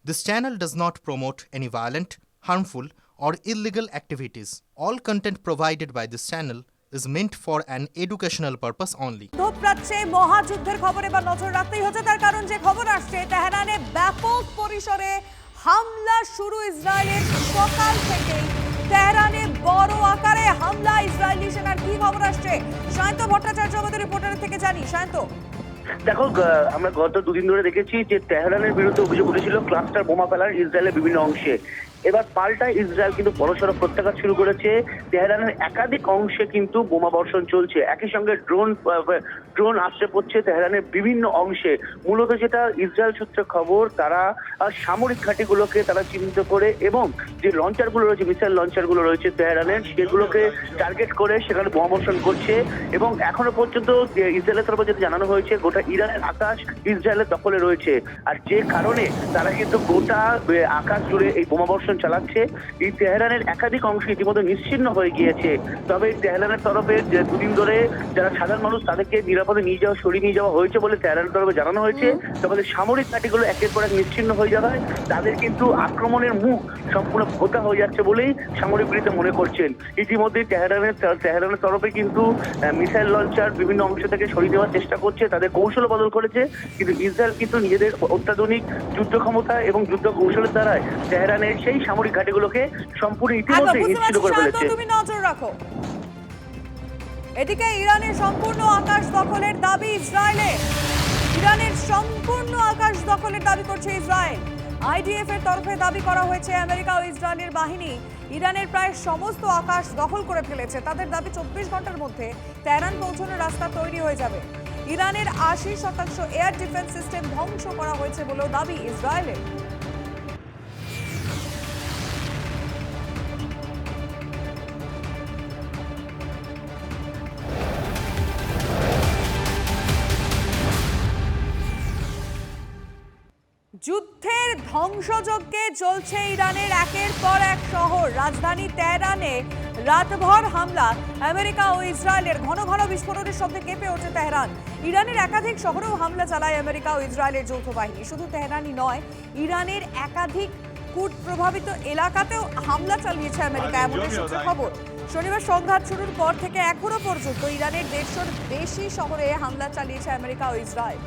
This channel does not promote any violent, harmful, or illegal activities. All content provided by this channel is meant for an educational purpose only. মধ্যপ্রাচ্যে মহাযুদ্ধের খবর এবার নজর রাখতেই হচ্ছে, তার কারণ যে খবর আসছে তেহরানে ব্যাপক পরিসরে হামলা শুরু ইসরায়েলের সকাল থেকেই। তেহরানে বড় আকারে হামলা ইসরায়েলি সেনার, কি খবর আসছে সায়ন্ত ভট্টাচার্য আমাদের রিপোর্টার থেকে জানি। সায়ন্ত, দেখো, আমরা গত দুদিন ধরে দেখেছি যে তেহরানের বিরুদ্ধে অভিযোগ উঠেছিল ক্লাস্টার বোমা ফেলার ইসরায়েলের বিভিন্ন অংশে। এবার পাল্টা ইসরায়েল কিন্তু বড়সড় প্রত্যাঘাত শুরু করেছে। তেহরানের একাধিক অংশে কিন্তু বোমা বর্ষণ চলছে, একই সঙ্গে ড্রোন আসতে পড়ছে তেহরানের বিভিন্ন অংশে। মূলত যেটা ইসরায়েল সূত্রে খবর, তারা সামরিক ঘাঁটিগুলোকে তারা চিহ্নিত করে এবং যে লঞ্চারগুলো রয়েছে, মিসাইল লঞ্চারগুলো রয়েছে তেহরানের, সেগুলোকে টার্গেট করে সেখানে বোমা বর্ষণ করছে। এবং এখনো পর্যন্ত ইসরায়েলের তরফে যেটা জানানো হয়েছে, গোটা ইরানের আকাশ ইসরায়েলের দখলে রয়েছে। আর যে কারণে তারা কিন্তু গোটা আকাশ জুড়ে এই বোমা বর্ষণ চালাচ্ছে। এই তেহরানের একাধিক অংশ ইতিমধ্যে নিশ্চিহ্ন হয়ে গিয়েছে। তবে তেহরানের তরফে যে দুদিন ধরে যারা সাধারণ মানুষ তাদেরকে নিরাপদে সরিয়ে নিয়ে যাওয়া হয়েছে বলে তেহরানের তরফে জানানো হয়েছে। তবে সামরিক ঘাঁটিগুলো একের পর এক নিশ্চিহ্ন হয়ে যাওয়ায় তাদের কিন্তু আক্রমণের মুখ সম্পূর্ণ ভোতা হয়ে যাচ্ছে বলেই সামরিক বিরোধী মনে করছেন। ইতিমধ্যে তেহরানের তরফে কিন্তু মিসাইল লঞ্চার বিভিন্ন অংশ থেকে সরিয়ে দেওয়ার চেষ্টা করছে, তাদের কৌশল বদল করেছে। কিন্তু ইসরায়েল কিন্তু নিজেদের অত্যাধুনিক যুদ্ধ ক্ষমতা এবং যুদ্ধ কৌশলের দ্বারাই তেহরানের সেই সামরিক ঘাঁটিগুলোকে সম্পূর্ণ ইতিমধ্যে নিশ্চিত করে ফেলেছে। তুমি নজর রাখো। এদিকে ইরানের সম্পূর্ণ আকাশ দখলের দাবি ইসরায়েলের। ইরানের সম্পূর্ণ আকাশ দখলের দাবি করছে ইসরায়েল। আইডিএফ এর তরফে দাবি করা হয়েছে আমেরিকা ও ইসরায়েলের বাহিনী ইরানের প্রায় সমস্ত আকাশ দখল করে ফেলেছে। তাদের দাবি 24 ঘন্টার মধ্যে তেহরান পৌঁছানোর রাস্তা তৈরি হয়ে যাবে। ইরানের 80% এয়ার ডিফেন্স সিস্টেম ধ্বংস করা হয়েছে বলেও দাবি ইসরায়েলের। যুদ্ধের ধ্বংসযজ্ঞে চলছে ইরানের একের পর এক শহর। রাজধানী তেহরানে রাতভর হামলা আমেরিকা ও ইসরায়েলের। ঘন ঘন বিস্ফোরণের শব্দে কেঁপে ওঠে তেহরান। ইরানের একাধিক শহরেও হামলা চালায় আমেরিকা ও ইসরায়েলের যৌথ বাহিনী। শুধু তেহরানই নয়, ইরানের একাধিক কুর্দ প্রভাবিত এলাকাতেও হামলা চালিয়েছে আমেরিকা, এমনই সূত্রে খবর। শনিবার সংঘাত শুরুর পর থেকে এখনো পর্যন্ত ইরানের 150-র বেশি শহরে হামলা চালিয়েছে আমেরিকা ও ইসরায়েল।